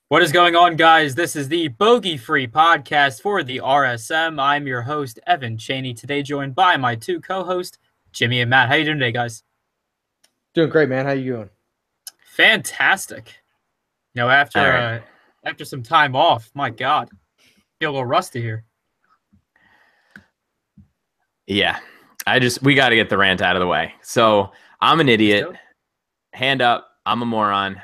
What is going on, guys? This is the Bogey Free podcast for the RSM. I'm your host, Evan Cheney, today joined by my two co-hosts, Jimmy and Matt. How you doing today, guys? Doing great, man. How you doing? Fantastic. After some time off, my God, feel a little rusty here. Yeah, we got to get the rant out of the way. So I'm an idiot. Hand up. I'm a moron.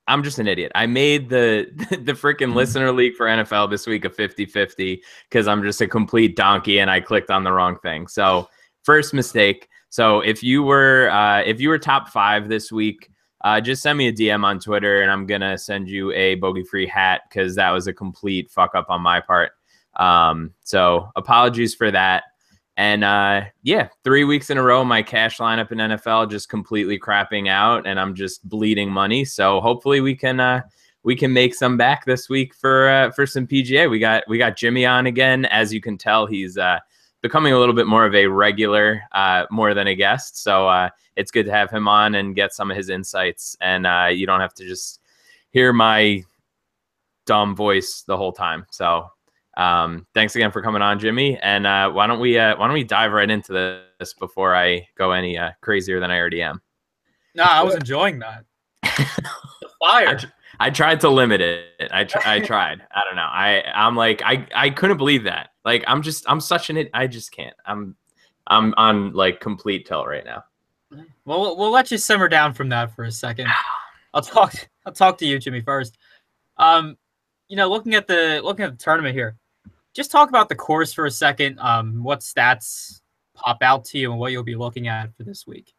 I'm just an idiot. I made the freaking listener league for NFL this week a 50-50 because I'm just a complete donkey and I clicked on the wrong thing. So first mistake. So if you were top 5 this week, just send me a DM on Twitter and I'm gonna send you a Bogey Free hat because that was a complete fuck up on my part. So apologies for that. And 3 weeks in a row, my cash lineup in NFL just completely crapping out, and I'm just bleeding money. So hopefully we can make some back this week for some PGA. We got Jimmy on again. As you can tell, he's becoming a little bit more of a regular, more than a guest. So it's good to have him on and get some of his insights. And you don't have to just hear my dumb voice the whole time. So. Thanks again for coming on, Jimmy. And why don't we dive right into this before I go any crazier than I already am? No, I was enjoying that. The fire. I tried to limit it. I tried. I don't know. I'm like I couldn't believe that. Like I'm such an I just can't. I'm on like complete tilt right now. Well, we'll let you simmer down from that for a second. I'll talk to you, Jimmy, first. Looking at the tournament here. Just talk about the course for a second. What stats pop out to you and what you'll be looking at for this week?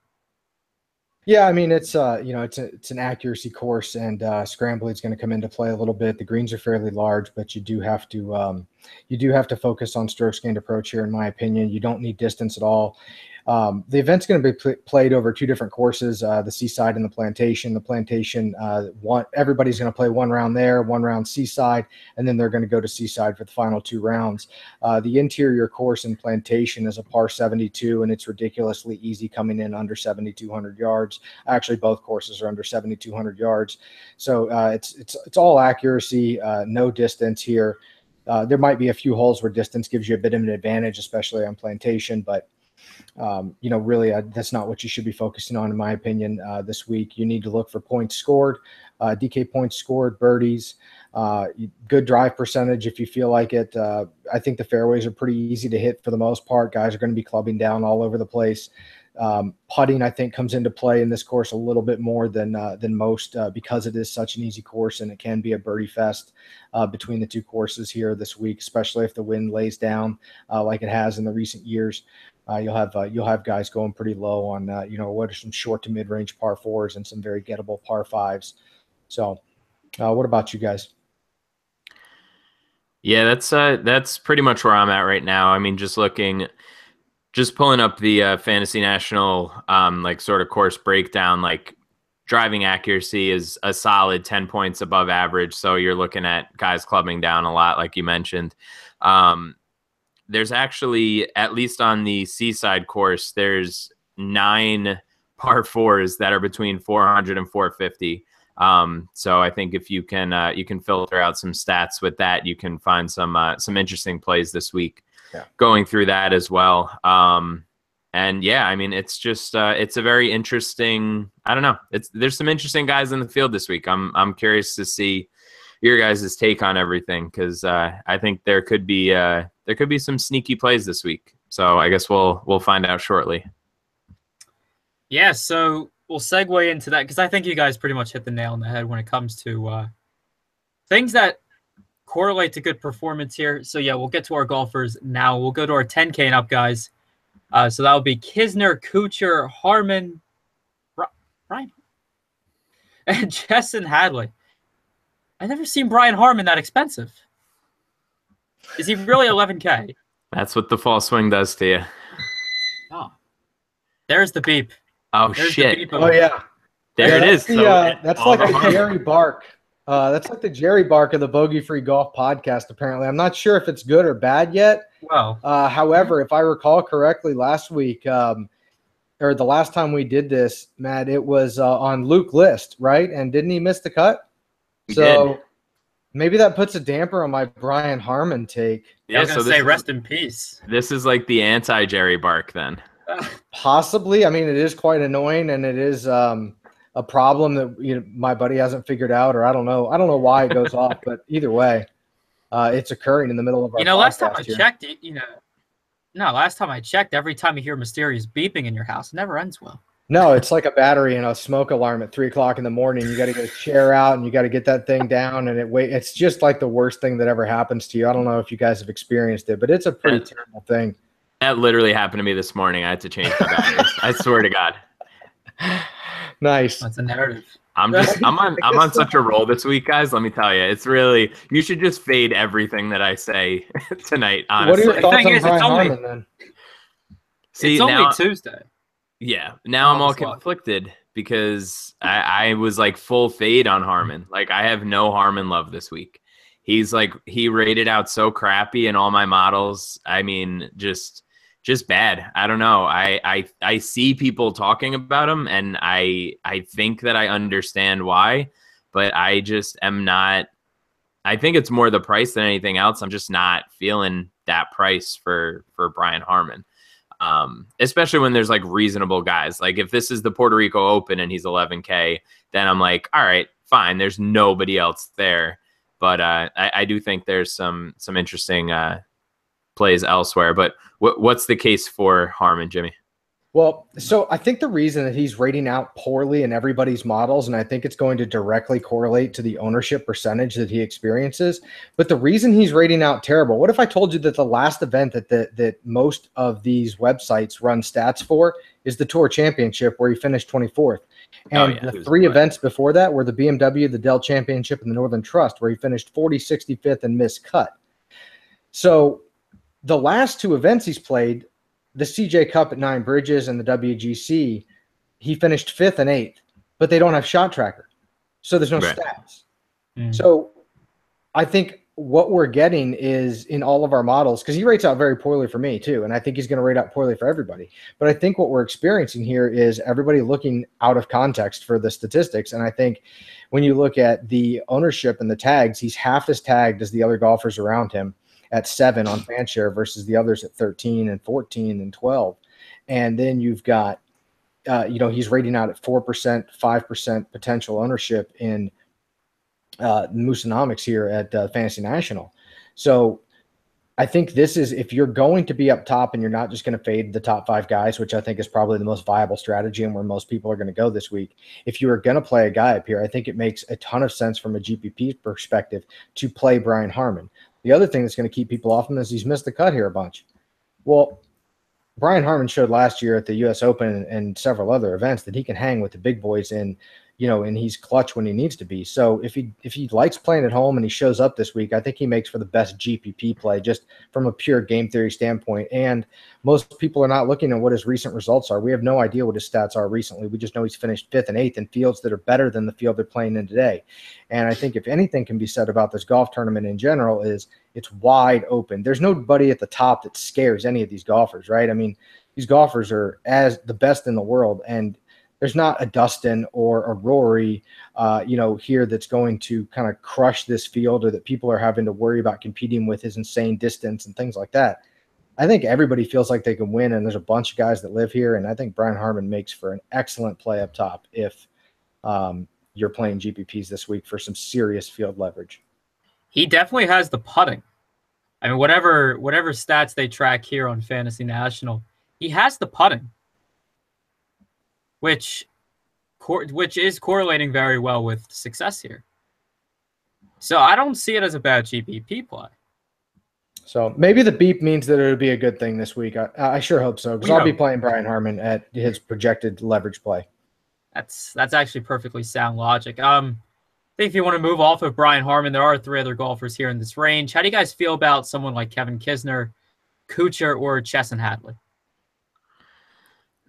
Yeah, I mean it's an accuracy course, and scrambling is going to come into play a little bit. The greens are fairly large, but you do have to focus on strokes gained approach here. In my opinion, you don't need distance at all. The event's going to be played over 2 different courses, the Seaside and the Plantation. The Plantation, everybody's going to play 1 round there, 1 round Seaside, and then they're going to go to Seaside for the final 2 rounds. The interior course in Plantation is a par 72, and it's ridiculously easy coming in under 7,200 yards. Actually, both courses are under 7,200 yards. So it's all accuracy, no distance here. There might be a few holes where distance gives you a bit of an advantage, especially on Plantation, but really that's not what you should be focusing on, in my opinion, this week. You need to look for points scored, DK points scored, birdies, good drive percentage if you feel like it. I think the fairways are pretty easy to hit for the most part. Guys are going to be clubbing down all over the place. Putting, I think, comes into play in this course a little bit more than most because it is such an easy course, and it can be a birdie fest between the 2 courses here this week, especially if the wind lays down like it has in the recent years. You'll have guys going pretty low on what are some short to mid range par 4s and some very gettable par 5s. So, what about you guys? Yeah, that's pretty much where I'm at right now. I mean, just pulling up the Fantasy National sort of course breakdown. Like driving accuracy is a solid 10 points above average. So you're looking at guys clubbing down a lot, like you mentioned. There's actually, at least on the Seaside course, there's 9 par 4s that are between 400 and 450. So I think if you can filter out some stats with that, you can find some interesting plays this week. Yeah. Going through that as well. And yeah, I mean, it's just it's a very interesting. I don't know. There's some interesting guys in the field this week. I'm curious to see your guys' take on everything because I think there could be some sneaky plays this week. So I guess we'll find out shortly. Yeah, so we'll segue into that because I think you guys pretty much hit the nail on the head when it comes to things that correlate to good performance here. So yeah, we'll get to our golfers now. We'll go to our 10K and up guys. So that will be Kisner, Kuchar, Harman, Brian, and Jessen Hadley. I've never seen Brian Harman that expensive. Is he really 11K? That's what the fall swing does to you. Oh, there's the beep. Oh, there's shit. The beep oh yeah, there it is. That's like the Jerry Bark. That's like the Jerry Bark of the Bogey Free Golf podcast, apparently. I'm not sure if it's good or bad yet. Wow. However, if I recall correctly, last week, or the last time we did this, Matt, it was on Luke List, right? And didn't he miss the cut? We did. So maybe that puts a damper on my Brian Harmon take. Yeah, I was Yeah, gonna so say rest in peace. this is like the anti-Jerry Bark then. Possibly. I mean, it is quite annoying, and it is a problem that my buddy hasn't figured out, or I don't know. I don't know why it goes off, but either way, it's occurring in the middle of our Last time I podcast here. checked, last time I checked, every time you hear mysterious beeping in your house, it never ends well. No, it's like a battery in a smoke alarm at 3 o'clock in the morning. You got to get a chair out and you got to get that thing down, and it's just like the worst thing that ever happens to you. I don't know if you guys have experienced it, but it's a pretty terrible thing. That literally happened to me this morning. I had to change my batteries. I swear to God. Nice. That's a narrative. I'm on such a roll this week, guys. Let me tell you, it's really, you should just fade everything that I say tonight. Honestly, What are your thoughts on is, Brian Harmon then? See, it's only Tuesday. Yeah, now I'm all conflicted because I was like full fade on Harmon. Like I have no Harmon love this week. He rated out so crappy in all my models. I mean, just bad. I don't know. I see people talking about him, and I think that I understand why, but I just am not. I think it's more the price than anything else. I'm just not feeling that price for Brian Harmon. Especially when there's like reasonable guys. Like if this is the Puerto Rico Open and he's 11K, then I'm like, all right, fine. There's nobody else there. But I do think there's some interesting plays elsewhere. But what's the case for Harmon, Jimmy? Well, so I think the reason that he's rating out poorly in everybody's models, and I think it's going to directly correlate to the ownership percentage that he experiences, but the reason he's rating out terrible, what if I told you that the last event that most of these websites run stats for is the Tour Championship, where he finished 24th? And the three events before that were the BMW, the Dell Championship, and the Northern Trust, where he finished 40, 65th, and missed cut. So the last two events he's played, the CJ Cup at 9 Bridges and the WGC, he finished 5th and 8th, but they don't have shot tracker. So there's no stats. So I think what we're getting is in all of our models, because he rates out very poorly for me too, and I think he's going to rate out poorly for everybody. But I think what we're experiencing here is everybody looking out of context for the statistics. And I think when you look at the ownership and the tags, he's half as tagged as the other golfers around him at 7 on FanShare versus the others at 13 and 14 and 12. And then you've got, he's rating out at 4%, 5% potential ownership in Moosonomics here at Fantasy National. So I think this is, if you're going to be up top and you're not just going to fade the top 5 guys, which I think is probably the most viable strategy and where most people are going to go this week. If you are going to play a guy up here, I think it makes a ton of sense from a GPP perspective to play Brian Harmon. The other thing that's going to keep people off him is he's missed the cut here a bunch. Well, Brian Harmon showed last year at the U.S. Open and several other events that he can hang with the big boys and he's clutch when he needs to be. So if he likes playing at home and he shows up this week, I think he makes for the best GPP play just from a pure game theory standpoint. And most people are not looking at what his recent results are. We have no idea what his stats are recently. We just know he's finished 5th and 8th in fields that are better than the field they're playing in today. And I think if anything can be said about this golf tournament in general is it's wide open. There's nobody at the top that scares any of these golfers, right? I mean, these golfers are as the best in the world, and there's not a Dustin or a Rory, here that's going to kind of crush this field or that people are having to worry about competing with his insane distance and things like that. I think everybody feels like they can win, and there's a bunch of guys that live here, and I think Brian Harmon makes for an excellent play up top if you're playing GPPs this week for some serious field leverage. He definitely has the putting. I mean, whatever stats they track here on Fantasy National, he has the putting, which is correlating very well with success here. So I don't see it as a bad GPP play. So maybe the beep means that it would be a good thing this week. I sure hope so, because I'll be playing Brian Harmon at his projected leverage play. That's actually perfectly sound logic. I think if you want to move off of Brian Harmon, there are 3 other golfers here in this range. How do you guys feel about someone like Kevin Kisner, Kuchar, or Chesson Hadley?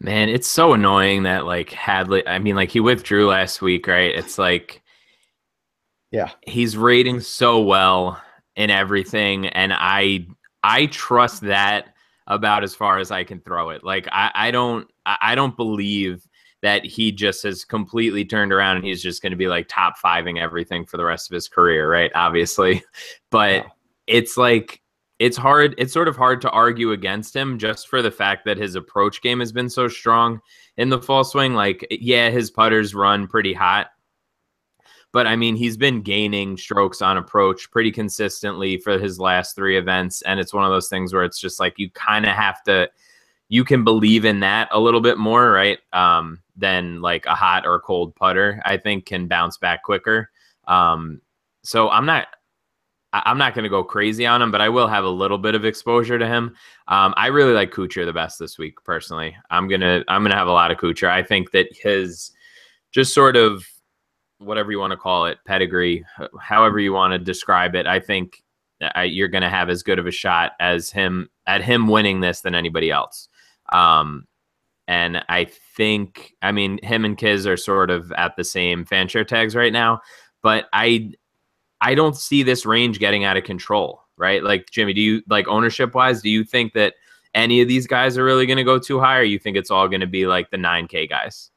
Man, it's so annoying that like Hadley, I mean, like he withdrew last week, right? It's like, yeah, he's rating so well in everything, and I trust that about as far as I can throw it. Like I don't believe that he just has completely turned around and he's just going to be like top fiving everything for the rest of his career, right? Obviously. But it's like, it's hard. It's sort of hard to argue against him just for the fact that his approach game has been so strong in the fall swing. Like, yeah, his putters run pretty hot, but I mean, he's been gaining strokes on approach pretty consistently for his last 3 events. And it's one of those things where it's just like, you kind of have to, you can believe in that a little bit more, right? Than like a hot or cold putter, I think can bounce back quicker. So I'm not going to go crazy on him, but I will have a little bit of exposure to him. I really like Kuchar the best this week, personally. I'm gonna have a lot of Kuchar. I think that his just sort of, whatever you want to call it, pedigree, however you want to describe it, I think you're going to have as good of a shot as him at him winning this than anybody else. And I think, I mean, him and Kiz are sort of at the same fan share tags right now, but I don't see this range getting out of control, right? Like, Jimmy, do you, like, ownership wise, do you think that any of these guys are really going to go too high, or you think it's all going to be like the 9K guys?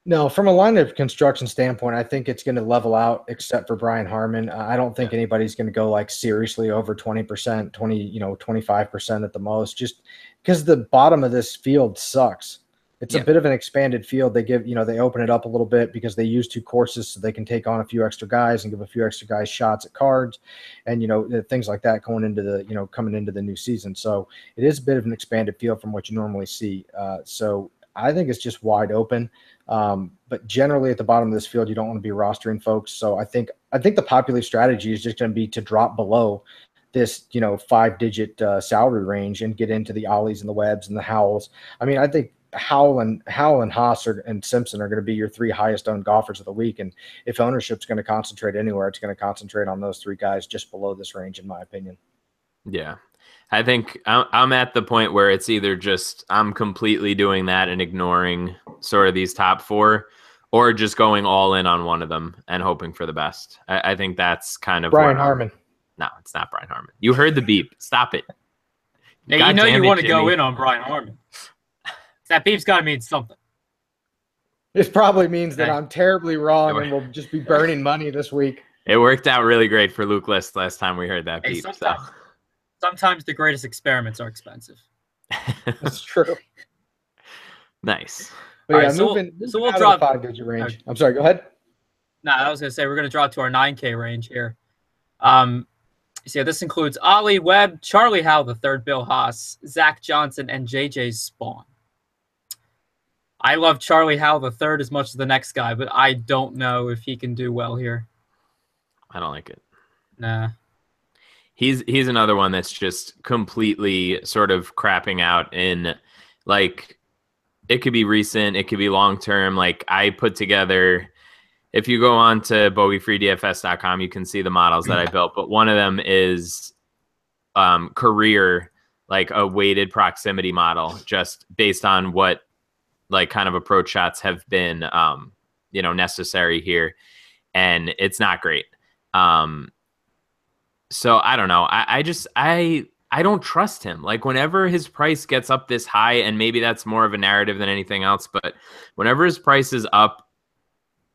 No, from a line of construction standpoint, I think it's going to level out except for Brian Harmon. I don't think anybody's going to go like seriously over 20%, 25% at the most, just because the bottom of this field sucks. It's a bit of an expanded field. They give, they open it up a little bit because they use 2 courses so they can take on a few extra guys and give a few extra guys shots at cards and, things like that going into the, coming into the new season. So it is a bit of an expanded field from what you normally see. So I think it's just wide open. But generally at the bottom of this field, you don't want to be rostering folks. So I think the popular strategy is just going to be to drop below this, 5-digit salary range and get into the Ollies and the Webbs and the Howells. I mean, I think Howell and Haas and Simpson are going to be your 3 highest owned golfers of the week. And if ownership's going to concentrate anywhere, it's going to concentrate on those 3 guys just below this range, in my opinion. Yeah. I think I'm at the point where it's either just I'm completely doing that and ignoring sort of these top 4, or just going all in on one of them and hoping for the best. I think that's kind of Brian Harmon. No, it's not Brian Harmon. You heard the beep. Stop it. Hey, you want to go in on Brian Harmon. That beep's got to mean something. This probably means that I'm terribly wrong and we'll just be burning money this week. It worked out really great for Luke List last time we heard that beep. Sometimes the greatest experiments are expensive. That's true. Nice. But yeah, so we'll drop 5-digit range. I'm sorry, go ahead. No, I was going to say we're going to drop to our 9K range here. So this includes Ollie, Webb, Charlie Howe, the third, Bill Haas, Zach Johnson, and JJ Spawn. I love Charlie Howe the third as much as the next guy, but I don't know if he can do well here. I don't like it. Nah. He's another one that's just completely sort of crapping out in, like, it could be recent, it could be long term. Like, I put together, if you go on to bogeyfreedfs.com, you can see the models that I built, but one of them is career, like a weighted proximity model, just based on what like kind of approach shots have been, necessary here. And it's not great. So I don't know. I don't trust him. Like, whenever his price gets up this high, and maybe that's more of a narrative than anything else, but whenever his price is up,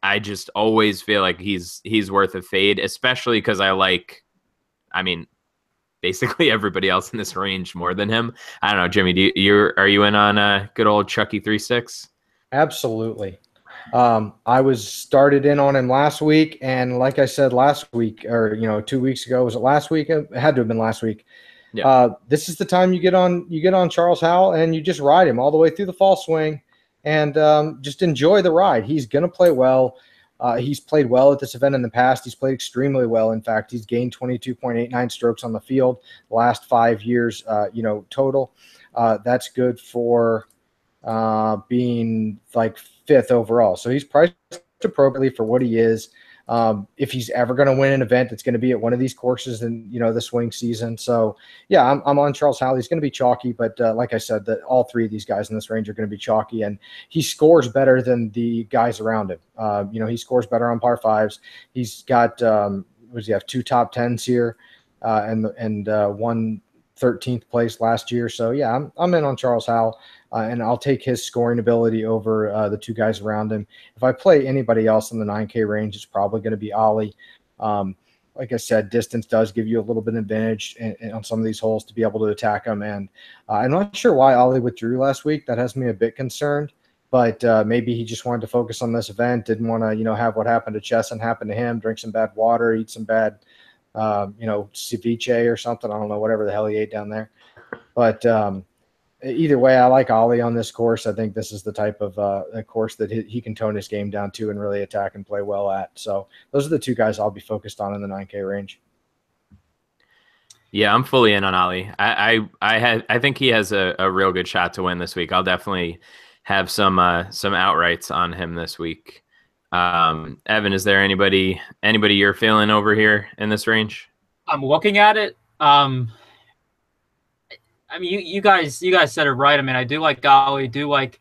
I just always feel like he's worth a fade, especially because basically everybody else in this range more than him. I don't know, Jimmy, are you in on a good old Chucky 3-6? Absolutely. I was started in on him last week, and like I said last week, or 2 weeks ago, was it last week? It had to have been last week. Yeah. This is the time you get on Charles Howell and you just ride him all the way through the fall swing, and just enjoy the ride. He's going to play well. He's played well at this event in the past. He's played extremely well. In fact, he's gained 22.89 strokes on the field the last 5 years, total. That's good for being like 5th overall. So he's priced appropriately for what he is. If he's ever going to win an event, it's going to be at one of these courses in, the swing season. So yeah, I'm on Charles Howell. He's going to be chalky, but like I said, that all 3 of these guys in this range are going to be chalky, and he scores better than the guys around him. He scores better on par 5s. He's got, what does he have? 2 top 10s here, and one 13th place last year. So yeah, I'm in on Charles Howell, and I'll take his scoring ability over the two guys around him. If I play anybody else in the 9K range, it's probably going to be Ollie. Like I said, distance does give you a little bit of advantage on some of these holes to be able to attack them. And I'm not sure why Ollie withdrew last week. That has me a bit concerned. But maybe he just wanted to focus on this event, didn't want to, have what happened to Chesson happen to him, drink some bad water, eat some bad, ceviche or something. I don't know, whatever the hell he ate down there. But either way, I like Ollie on this course. I think this is the type of a course that he can tone his game down to and really attack and play well at. So those are the two guys I'll be focused on in the 9K range. Yeah, I'm fully in on Ollie. I think he has a real good shot to win this week. I'll definitely have some outrights on him this week. Evan, is there anybody you're feeling over here in this range? I'm looking at it. I mean, you guys said it right. I mean, I do like Ollie, do like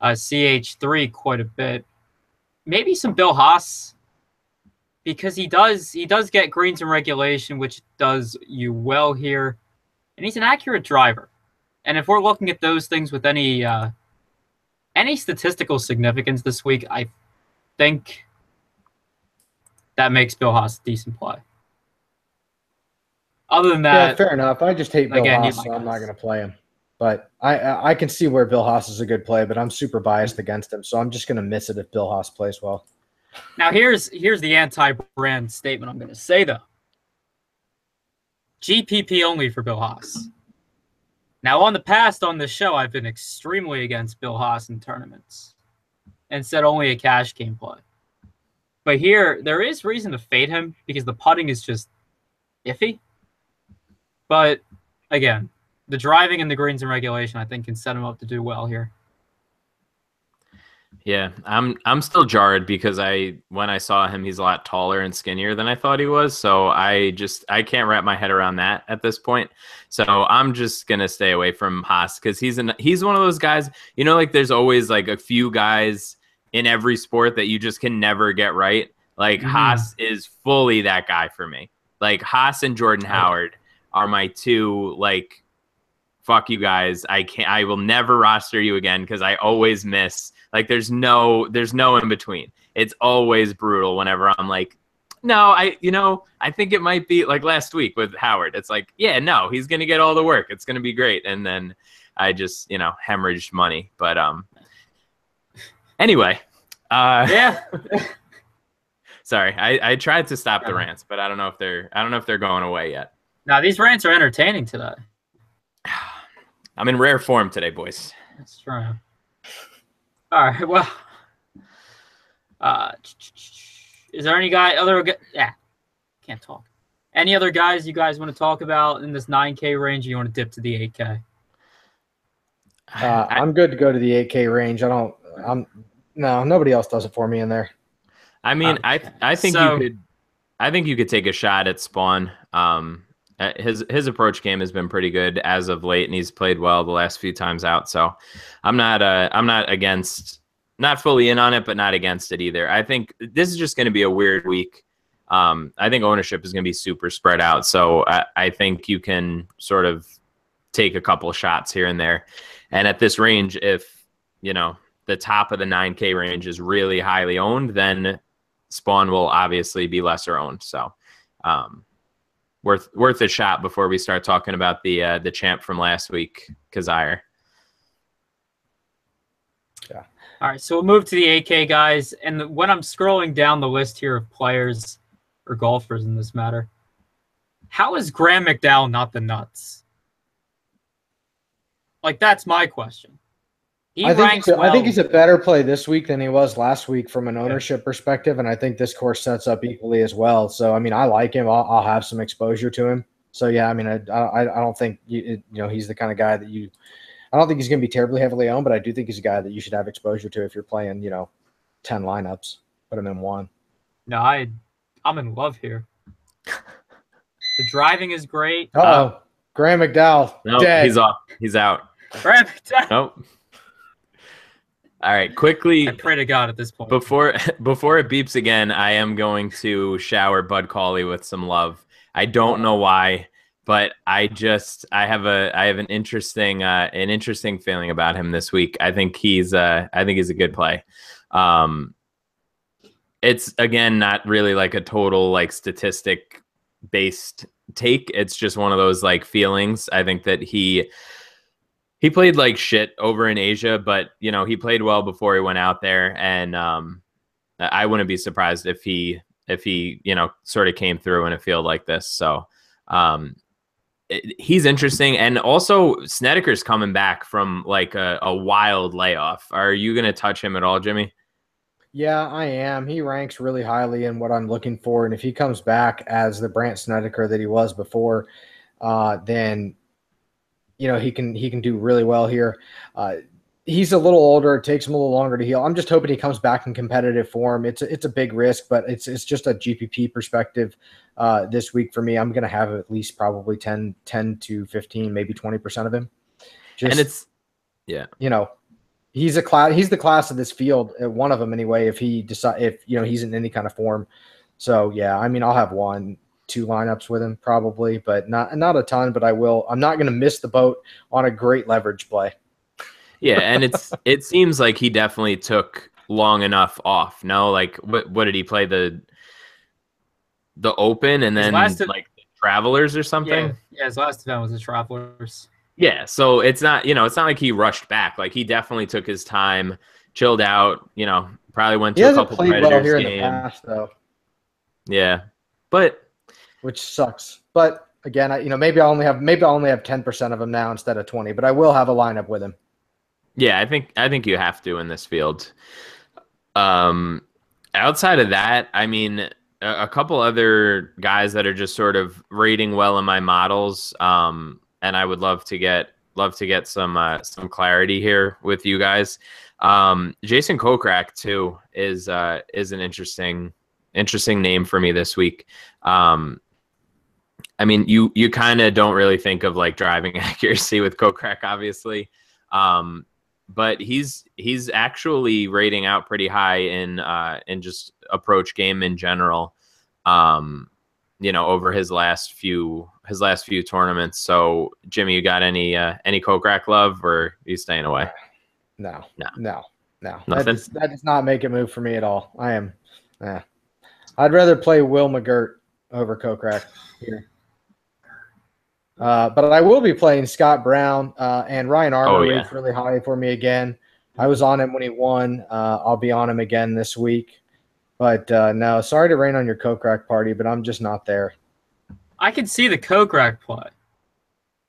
CH3 quite a bit. Maybe some Bill Haas, because he does get greens in regulation, which does you well here, and he's an accurate driver. And if we're looking at those things with any statistical significance this week, I think that makes Bill Haas a decent play. Other than that, yeah, fair enough. I just hate Bill Haas, so I'm not going to play him. But I can see where Bill Haas is a good play, but I'm super biased against him, so I'm just going to miss it if Bill Haas plays well. Now here's the anti-brand statement I'm going to say though. GPP only for Bill Haas. Now on the past on this show, I've been extremely against Bill Haas in tournaments and said only a cash game play. But here, there is reason to fade him because the putting is just iffy. But again, the driving and the greens in regulation, I think, can set him up to do well here. Yeah, I'm still jarred because when I saw him, he's a lot taller and skinnier than I thought he was. So I can't wrap my head around that at this point. So I'm just gonna stay away from Haas because he's one of those guys. Like there's always like a few guys in every sport that you just can never get right. Like Haas is fully that guy for me. Like Haas and Jordan Howard are my two, like, fuck you guys. I will never roster you again because I always miss. Like there's no in between. It's always brutal whenever I'm like, no, I think it might be like last week with Howard. It's like, yeah, no, he's going to get all the work. It's going to be great. And then I just, hemorrhaged money. But anyway, yeah. Sorry, I tried to stop the rants, but I don't know if they're going away yet. Now these rants are entertaining today. I'm in rare form today, boys. That's true. All right. Well, is there any can't talk. Any other guys you guys want to talk about in this 9K range? Or you want to dip to the 8K? I'm good to go to the 8K range. Nobody else does it for me in there. I mean, I think you could take a shot at Spawn. His approach game has been pretty good as of late, and he's played well the last few times out. So I'm not fully in on it, but not against it either. I think this is just going to be a weird week. I think ownership is going to be super spread out. So I think you can sort of take a couple shots here and there. And at this range, if the top of the 9K range is really highly owned, then Spawn will obviously be lesser owned. So worth a shot before we start talking about the champ from last week, Kazire. Yeah. All right, so we'll move to the 8K guys. And when I'm scrolling down the list here of players or golfers in this matter, how is Graham McDowell not the nuts? Like, that's my question. I think he's a better play this week than he was last week from an ownership perspective, and I think this course sets up equally as well. So, I mean, I like him. I'll have some exposure to him. So, yeah, I mean, I don't think he's the kind of guy that you – I don't think he's going to be terribly heavily owned, but I do think he's a guy that you should have exposure to if you're playing, 10 lineups. Put him in one. No, I'm in love here. The driving is great. Graham McDowell. No, dead. He's off. He's out. Graham McDowell. Nope. All right, quickly. I pray to God at this point. Before it beeps again, I am going to shower Bud Cauley with some love. I don't know why. but I have an interesting feeling about him this week. I think he's a good play. It's again not really like a total like statistic based take. It's just one of those like feelings. I think that he played like shit over in Asia, but he played well before he went out there, and I wouldn't be surprised if he sort of came through in a field like this. So he's interesting, and also Snedeker's coming back from like a wild layoff. Are you going to touch him at all, Jimmy? Yeah, I am. He ranks really highly in what I'm looking for, and if he comes back as the Brandt Snedeker that he was before, then he can do really well here. He's a little older. It takes him a little longer to heal. I'm just hoping he comes back in competitive form. It's a big risk, but it's just a GPP perspective this week for me. I'm going to have at least probably 10 to 15, maybe 20% of him. And it's he's the class of this field, one of them anyway. If he's in any kind of form. So yeah, I mean, I'll have 1-2 lineups with him probably, but not a ton. But I will. I'm not going to miss the boat on a great leverage play. Yeah, and it seems like he definitely took long enough off. No, like what did he play, the Open and then like the Travelers or something? Yeah, his last event was the Travelers. Yeah, so it's not like he rushed back. Like he definitely took his time, chilled out. Probably went to a couple Predators well here games. In the past, though. Yeah, but which sucks. But again, maybe I only have 10% of him now instead of 20, but I will have a lineup with him. Yeah, I think you have to in this field. Outside of that, I mean, a couple other guys that are just sort of rating well in my models, and I would love to get some clarity here with you guys. Jason Kokrak too is an interesting name for me this week. I mean, you kind of don't really think of like driving accuracy with Kokrak, obviously. But he's actually rating out pretty high in just approach game in general. Over his last few tournaments. So Jimmy, you got any Kokrak love, or are you staying away? No. Nothing? That does not make it move for me at all. I am. I'd rather play Will McGirt over Kokrak here. But I will be playing Scott Brown and Ryan Armour rates really high for me again. I was on him when he won. I'll be on him again this week. But no, sorry to rain on your Kokrak party, but I'm just not there. I can see the Kokrak play.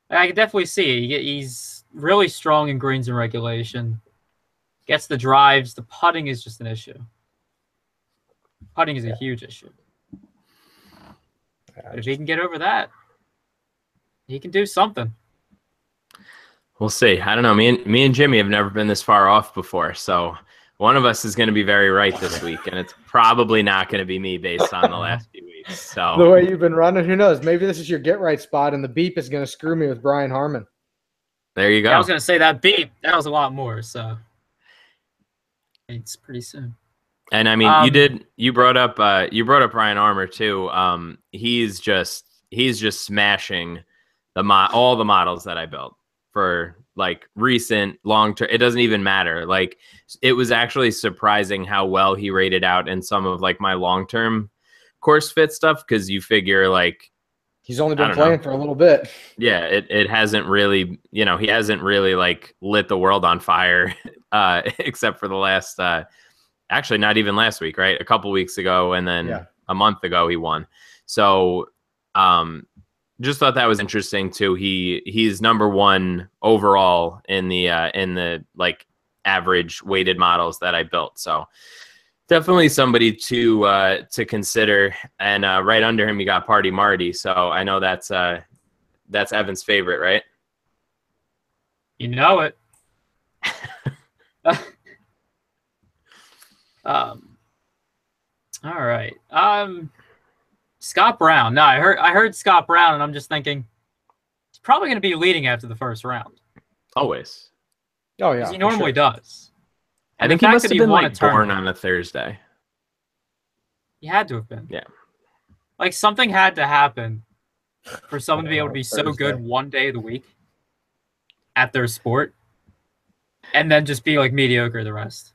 I can definitely see it. He's really strong in greens and regulation. Gets the drives. The putting is just an issue. Putting is a huge issue. But if he can get over that, he can do something. We'll see. I don't know. Me and Jimmy have never been this far off before, so one of us is going to be very right this week, and it's probably not going to be me based on the last few weeks. So the way you've been running, who knows? Maybe this is your get right spot, and the beep is going to screw me with Brian Harman. There you go. Yeah, I was going to say that beep. That was a lot more. So it's pretty soon. And I mean, you brought up Ryan Armour too. He's just smashing all the models that I built for like recent long term. It doesn't even matter. Like it was actually surprising how well he rated out in some of like my long term course fit stuff, because you figure like he's only been playing for a little bit. Yeah, it hasn't really, he hasn't really like lit the world on fire except for the last actually not even last week, right? A couple weeks ago, and then a month ago he won. So just thought that was interesting too. He's number one overall in the like average weighted models that I built. So definitely somebody to consider. And right under him you got Party Marty. So I know that's Evan's favorite, right? You know it. All right. Scott Brown. No, I heard Scott Brown, and I'm just thinking he's probably going to be leading after the first round. Always. Oh yeah, he normally does. I think he must have been like born on a Thursday. He had to have been. Yeah. Like something had to happen for someone to be able to be so good one day of the week at their sport and then just be like mediocre the rest.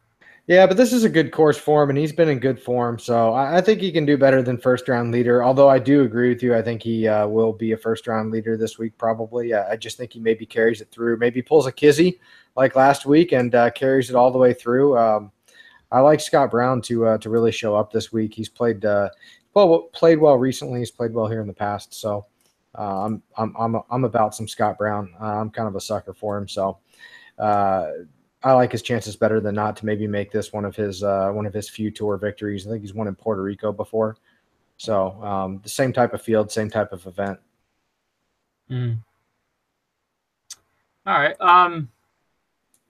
Yeah, but this is a good course for him, and he's been in good form. So I think he can do better than first-round leader, although I do agree with you. I think he will be a first-round leader this week probably. I just think he maybe carries it through, maybe pulls a kizzy like last week and carries it all the way through. I like Scott Brown to really show up this week. He's played well recently. He's played well here in the past. So I'm about some Scott Brown. I'm kind of a sucker for him. So I like his chances better than not to maybe make this one of his few tour victories. I think he's won in Puerto Rico before. So the same type of field, same type of event. Mm. All right.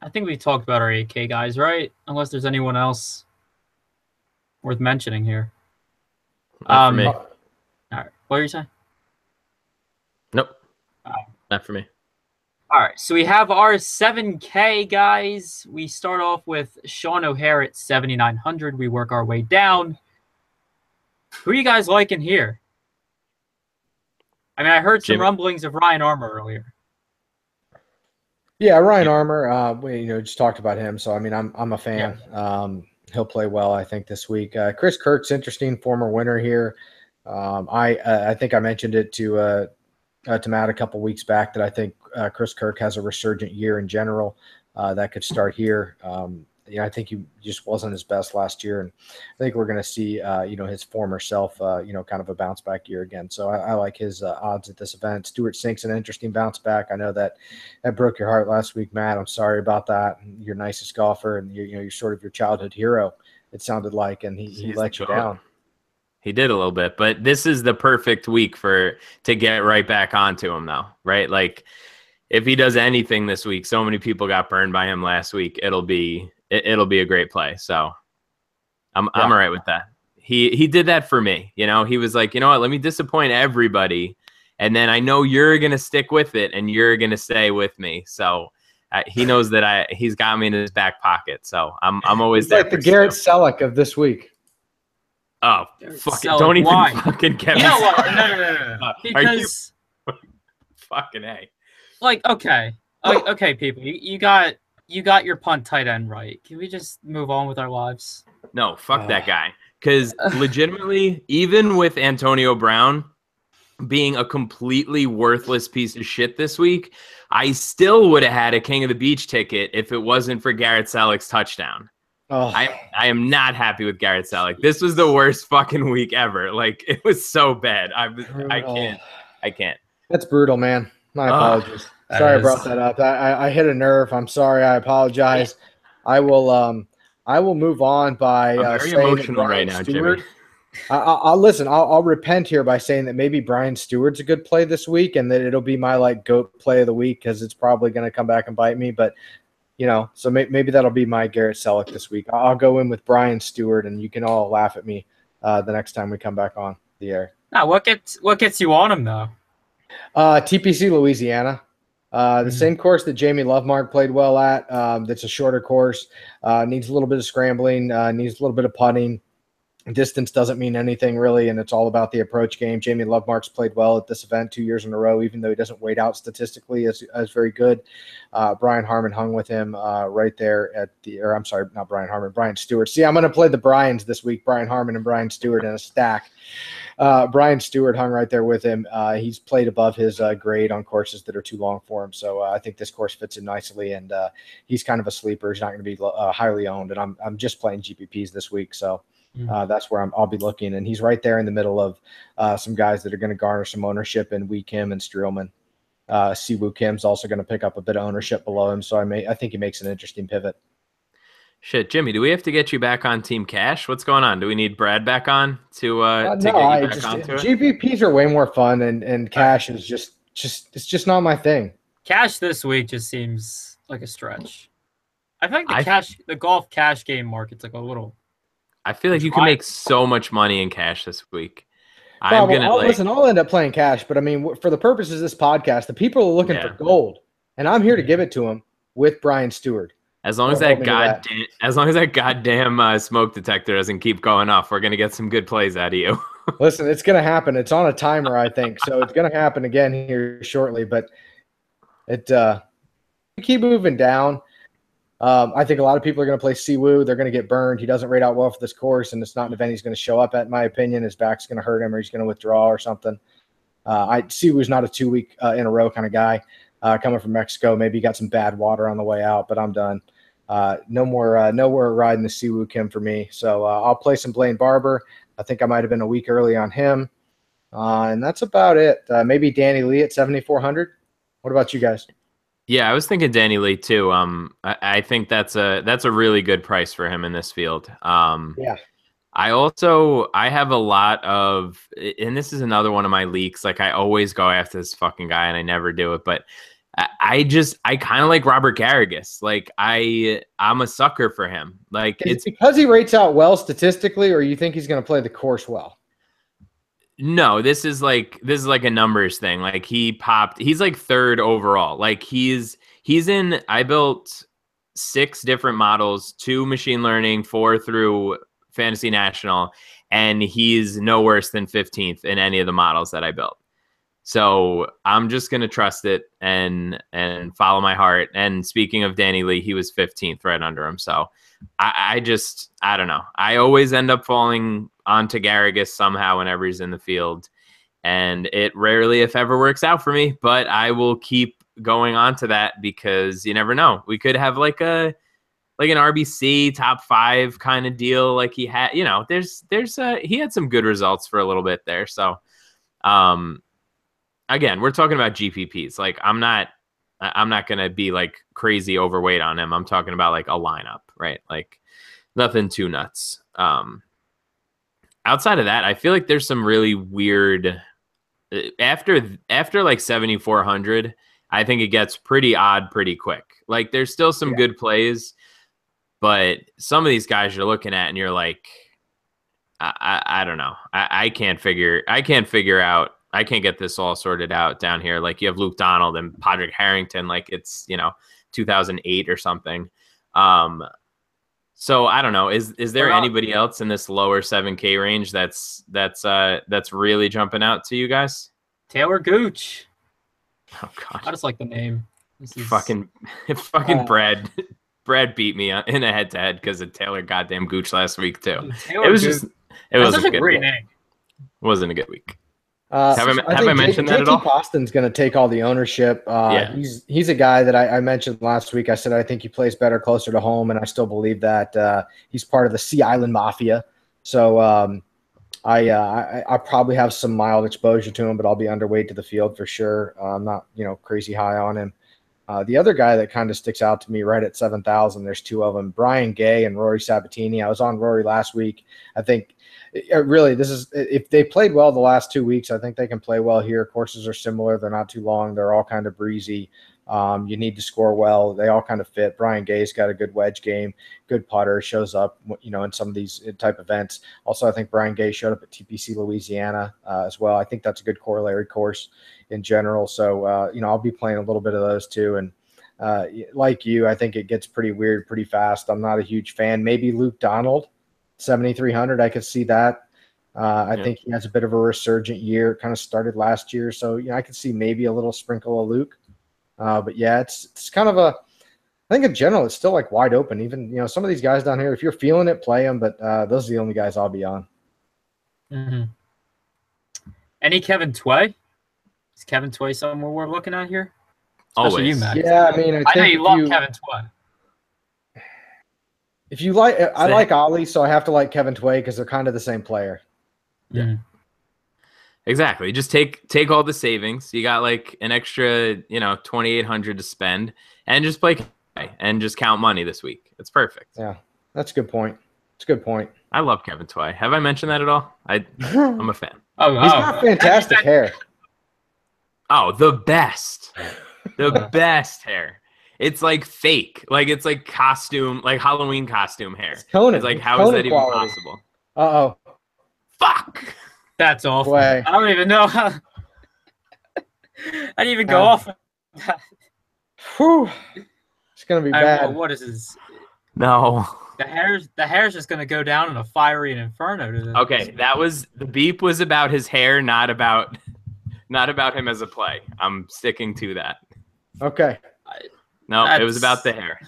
I think we talked about our 8K guys, right? Unless there's anyone else worth mentioning here. Not for me. All right. What are you saying? Nope. Not for me. All right. So we have our 7K guys. We start off with Sean O'Hare at 7,900. We work our way down. Who are you guys liking here? I mean, I heard some rumblings of Ryan Armour earlier. Yeah, Ryan Armour. We just talked about him, so I mean, I'm a fan. Yeah. He'll play well, I think, this week. Chris Kirk's interesting, former winner here. I think I mentioned it to Matt a couple weeks back that I think Chris Kirk has a resurgent year in general. That could start here. I think he just wasn't his best last year, and I think we're going to see his former self kind of a bounce back year again. So I like his odds at this event. Stuart Sink's an interesting bounce back. I know that broke your heart last week, Matt. I'm sorry about that. You're nicest golfer, and you're sort of your childhood hero. It sounded like, and he let you down. He did a little bit, but this is the perfect week to get right back onto him though, right? Like if he does anything this week, so many people got burned by him last week. It'll be a great play. So I'm all right with that. He did that for me. He was like, you know what, let me disappoint everybody. And then I know you're going to stick with it and you're going to stay with me. So he knows that he's got me in his back pocket. So I'm always there. Like the Garrett Selleck of this week. Oh, fuck it. Don't even fucking get me. You know what? No. Because fucking A. Like, okay. Okay, people. You got your punt tight end right. Can we just move on with our lives? No, fuck that guy. Because legitimately, even with Antonio Brown being a completely worthless piece of shit this week, I still would have had a King of the Beach ticket if it wasn't for Garrett Selleck's touchdown. Oh. I am not happy with Garrett Selleck. This was the worst fucking week ever. Like, it was so bad. I can't. That's brutal, man. My apologies. Sorry I brought that up. I hit a nerve. I'm sorry. I apologize. I will move on by I'm very emotional right now, Stewart, Jimmy. I'll repent here by saying that maybe Brian Stewart's a good play this week and that it'll be my GOAT play of the week because it's probably going to come back and bite me. But so maybe that'll be my Garrett Selleck this week. I'll go in with Brian Stewart, and you can all laugh at me the next time we come back on the air. Now, what gets you on him though? TPC Louisiana, the same course that Jamie Lovemark played well at. That's a shorter course. Needs a little bit of scrambling. Needs a little bit of putting. Distance doesn't mean anything really, and it's all about the approach game. Jamie Lovemark's played well at this event 2 years in a row, even though he doesn't weight out statistically as very good. Brian Harmon hung with him right there Brian Stewart. See, I'm going to play the Bryans this week, Brian Harmon and Brian Stewart in a stack. Brian Stewart hung right there with him. He's played above his grade on courses that are too long for him. So I think this course fits in nicely, and he's kind of a sleeper. He's not going to be highly owned, and I'm just playing GPPs this week. So that's where I'll be looking. And he's right there in the middle of some guys that are going to garner some ownership in Wee Kim and Streelman. Siwoo Kim's also going to pick up a bit of ownership below him. So I think he makes an interesting pivot. Shit, Jimmy, do we have to get you back on Team Cash? What's going on? Do we need Brad back on to get you back onto it? GPPs are way more fun, and Cash is just not my thing. Cash this week just seems like a stretch. I think the golf cash game market's like a little. I feel like you can make so much money in Cash this week. Listen, I'll end up playing Cash, but I mean, for the purposes of this podcast, the people are looking for gold, and I'm here to give it to them with Brian Stewart. As long as that goddamn smoke detector doesn't keep going off, we're gonna get some good plays out of you. Listen, it's going to happen. It's on a timer, I think. So it's going to happen again here shortly. But it keep moving down. I think a lot of people are going to play Siwoo. They're going to get burned. He doesn't rate out well for this course, and it's not an event he's going to show up at, in my opinion. His back's going to hurt him, or he's going to withdraw or something. Siwoo's not a 2-week in a row kind of guy. Coming from Mexico, maybe he got some bad water on the way out, but I'm done. No more riding the Siwoo Kim for me. So I'll play some Blaine Barber. I think I might have been a week early on him. And that's about it. Maybe Danny Lee at 7,400. What about you guys? Yeah, I was thinking Danny Lee too. I think that's a really good price for him in this field. Yeah. I have a lot of, and this is another one of my leaks. Like, I always go after this fucking guy and I never do it, but I kind of like Robert Garrigus. Like, I'm a sucker for him. Like, it's because he rates out well statistically, or you think he's going to play the course well? No, this is like a numbers thing. Like, he's like third overall. Like, I built 6 different models, 2 machine learning, 4 through Fantasy National, and he's no worse than 15th in any of the models that I built. So I'm just going to trust it and follow my heart. And speaking of Danny Lee, he was 15th right under him. So I don't know. I always end up falling onto Garrigus somehow whenever he's in the field. And it rarely, if ever, works out for me. But I will keep going on to that because you never know. We could have like an RBC top 5 kind of deal. Like he had, he had some good results for a little bit there. So, again, we're talking about GPPs. Like, I'm not going to be like crazy overweight on him. I'm talking about like a lineup, right? Like, nothing too nuts. Outside of that, I feel like there's some really weird after like 7,400. I think it gets pretty odd pretty quick. Like, there's still some good plays, but some of these guys you're looking at and you're like, I don't know. I can't figure out. I can't get this all sorted out down here. Like, you have Luke Donald and Padraig Harrington, like it's 2008 or something. So I don't know. Is there anybody else in this lower 7K range that's really jumping out to you guys? Taylor Gooch. Oh God, I just like the name. Fucking Brad beat me in a head-to-head because of Taylor goddamn Gooch last week too. It was such a great name. It wasn't a good week. Have I mentioned that at all? JT Poston's going to take all the ownership. He's a guy that I mentioned last week. I said I think he plays better closer to home, and I still believe that he's part of the Sea Island Mafia. So I probably have some mild exposure to him, but I'll be underweight to the field for sure. I'm not crazy high on him. The other guy that kind of sticks out to me right at 7,000, there's 2 of them, Brian Gay and Rory Sabatini. I was on Rory last week. I think really if they played well the last 2 weeks, I think they can play well here. Courses are similar. They're not too long. They're all kind of breezy. You need to score well. They all kind of fit. Brian Gay's got a good wedge game, good putter, shows up, in some of these type events. Also, I think Brian Gay showed up at TPC Louisiana as well. I think that's a good corollary course in general. So, I'll be playing a little bit of those too. And like you, I think it gets pretty weird pretty fast. I'm not a huge fan. Maybe Luke Donald, 7,300. I could see that. I think he has a bit of a resurgent year. Kind of started last year. So, I could see maybe a little sprinkle of Luke. But yeah, it's kind of I think in general, it's still like wide open. Even, some of these guys down here, if you're feeling it, play them. But those are the only guys I'll be on. Mm-hmm. Any Kevin Tway? Is Kevin Tway someone we're looking at here? Especially Always. You, Max. Yeah, I mean, I know you love Kevin Tway. If you like, I like Ollie, so I have to like Kevin Tway because they're kind of the same player. Yeah. Exactly. Just take all the savings. You got like an extra, 2,800 to spend, and just play and just count money this week. It's perfect. Yeah, that's a good point. It's a good point. I love Kevin Tway. Have I mentioned that at all? I'm a fan. He's got fantastic hair. Oh, the best. The best hair. It's like fake. Like, it's like costume, like Halloween costume hair. It's like, how is that even possible? Uh-oh. Fuck. That's awful. Way. I don't even know how. I didn't even go off. Whew. It's going to be bad. What is this? No. The hair's just gonna go down in a fiery inferno to this. Okay, that was the beep was about his hair, not about him as a play. I'm sticking to that. Okay. No, it was about the hair.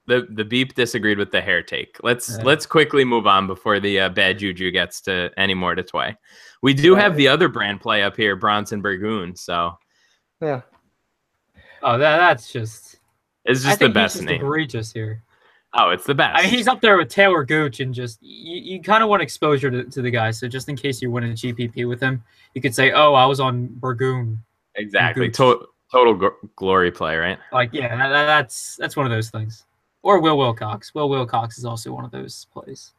The beep disagreed with the hair take. Let's quickly move on before the bad juju gets to any more to tway. We do have the other brand play up here, Bronson Burgoon. So yeah. Oh, that's just. It's just the best name. Egregious here. Oh, it's the best. I mean, he's up there with Taylor Gooch, and just you kind of want exposure to the guy. So just in case you win a GPP with him, you could say, "Oh, I was on Burgoon." Exactly. Total glory play, right? Like, yeah, that's one of those things. Or Will Wilcox. Will Wilcox is also one of those plays.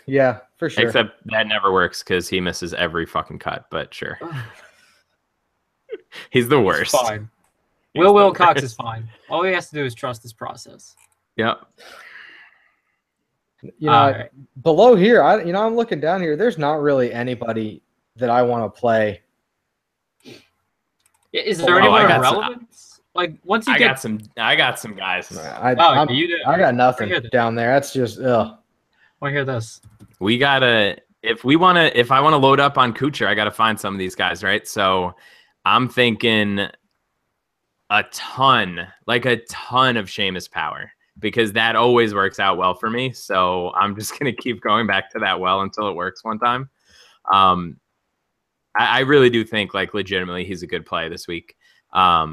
Yeah, for sure. Except that never works because he misses every fucking cut. But sure, he's the worst. It's fine. Will Wilcox is fine. All he has to do is trust his process. Yep. Below here, I'm looking down here. There's not really anybody that I want to play. Is there anyone of relevance? Like once you I got some guys. I got nothing down there. That's just ugh. I want to hear this. We gotta if I want to load up on Kuchar, I gotta find some of these guys, right? So I'm thinking a ton of Seamus Power because that always works out well for me. So I'm just gonna keep going back to that well until it works one time. I really do think like legitimately he's a good play this week. But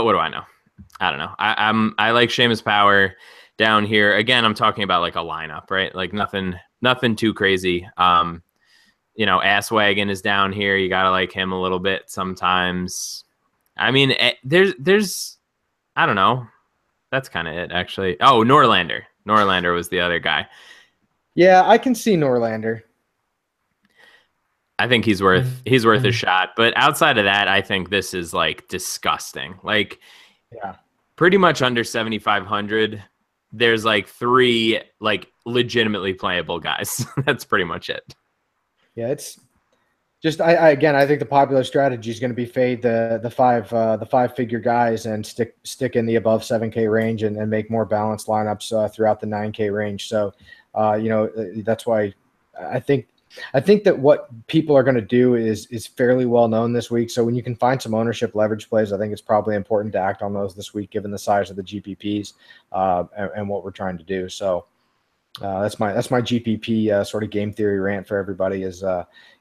what do I know? I don't know. I like Seamus Power down here. Again, I'm talking about like a lineup, right? Like nothing too crazy. Ass Wagon is down here. You gotta like him a little bit sometimes. I mean, there's I don't know. That's kind of it actually. Oh, Norlander. Norlander was the other guy. Yeah, I can see Norlander. I think he's worth a shot. But outside of that, I think this is like disgusting. Like, yeah, pretty much under 7,500. There's like 3 like legitimately playable guys. That's pretty much it. Yeah, it's just I think the popular strategy is going to be fade the 5-figure guys and stick in the above 7K range and make more balanced lineups throughout the 9K range. So, that's why I think that what people are going to do is fairly well known this week. So when you can find some ownership leverage plays, I think it's probably important to act on those this week, given the size of the GPPs and what we're trying to do. So that's my GPP sort of game theory rant for everybody is,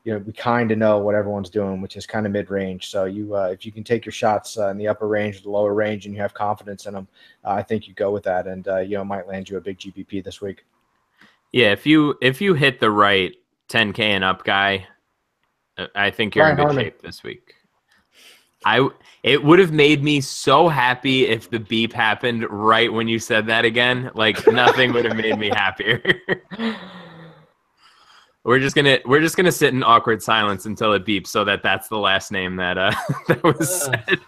we kind of know what everyone's doing, which is kind of mid range. So if you can take your shots in the upper range or the lower range and you have confidence in them, I think you go with that and, might land you a big GPP this week. Yeah. If you hit the right 10K and up guy, I think you're in good shape this week. It would have made me so happy if the beep happened right when you said that again. Like nothing would have made me happier. We're just gonna sit in awkward silence until it beeps, so that's the last name that that was said.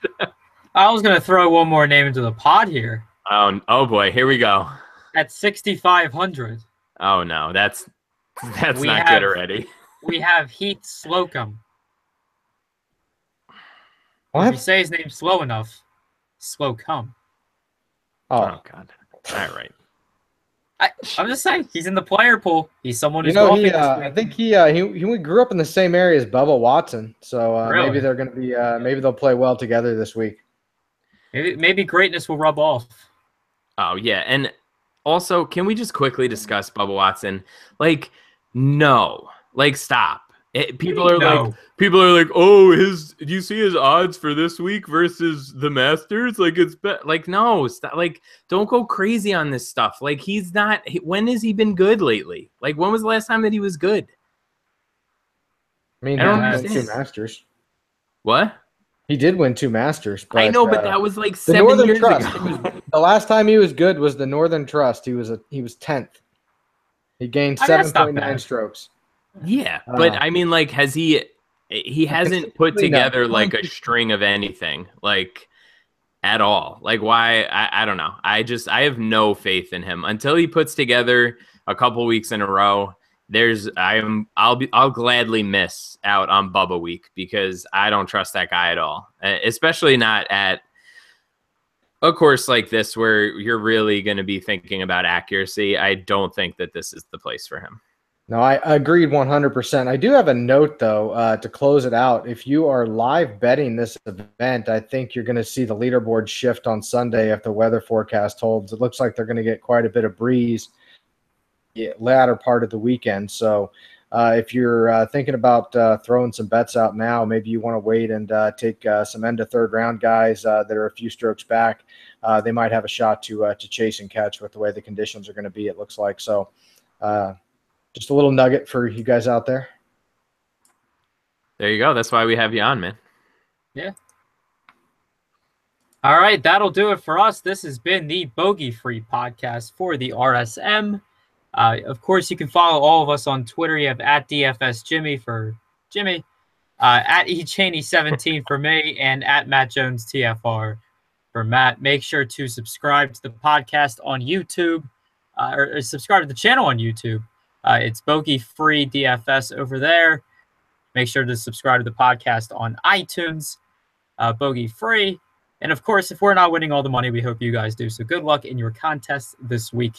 I was gonna throw one more name into the pot here. Oh boy, here we go. At 6,500. Oh no, that's not good already. We have Heath Slocum. What? If you say his name slow enough, Slocum. Oh God! All right. I'm just saying he's in the player pool. He's someone who's I think he grew up in the same area as Bubba Watson, so really? Maybe they're going to be maybe they'll play well together this week. Maybe greatness will rub off. Oh yeah, and also can we just quickly discuss Bubba Watson? Like, no, like stop. People are like, oh, do you see his odds for this week versus the Masters? Like it's like no, stop, like don't go crazy on this stuff. Like he's not. When has he been good lately? Like when was the last time that he was good? I mean, he won 2 Masters. What? He did win 2 Masters. But, I know, but that was like 7 years ago. The last time he was good was the Northern Trust. He was 10th. He gained 7.9 strokes. Yeah, but I mean, like, has he hasn't put together like a string of anything, like at all. Like, why? I don't know. I have no faith in him until he puts together a couple weeks in a row. I'll gladly miss out on Bubba week because I don't trust that guy at all, especially not at a course like this where you're really going to be thinking about accuracy, I don't think that this is the place for him. No, I agreed 100%. I do have a note, though, to close it out. If you are live betting this event, I think you're going to see the leaderboard shift on Sunday if the weather forecast holds. It looks like they're going to get quite a bit of breeze latter part of the weekend. So if you're thinking about throwing some bets out now, maybe you want to wait and take some end of third round guys that are a few strokes back. They might have a shot to chase and catch with the way the conditions are going to be, it looks like. So just a little nugget for you guys out there. There you go. That's why we have you on, man. Yeah. All right, that'll do it for us. This has been the Bogey Free podcast for the RSM. Of course, you can follow all of us on Twitter. You have at DFS Jimmy for Jimmy, at eChaney17 for me, and at Matt Jones TFR for Matt. Make sure to subscribe to the podcast on YouTube, or subscribe to the channel on YouTube. It's Bogey Free DFS over there. Make sure to subscribe to the podcast on iTunes, Bogey Free. And of course, if we're not winning all the money, we hope you guys do. So good luck in your contest this week.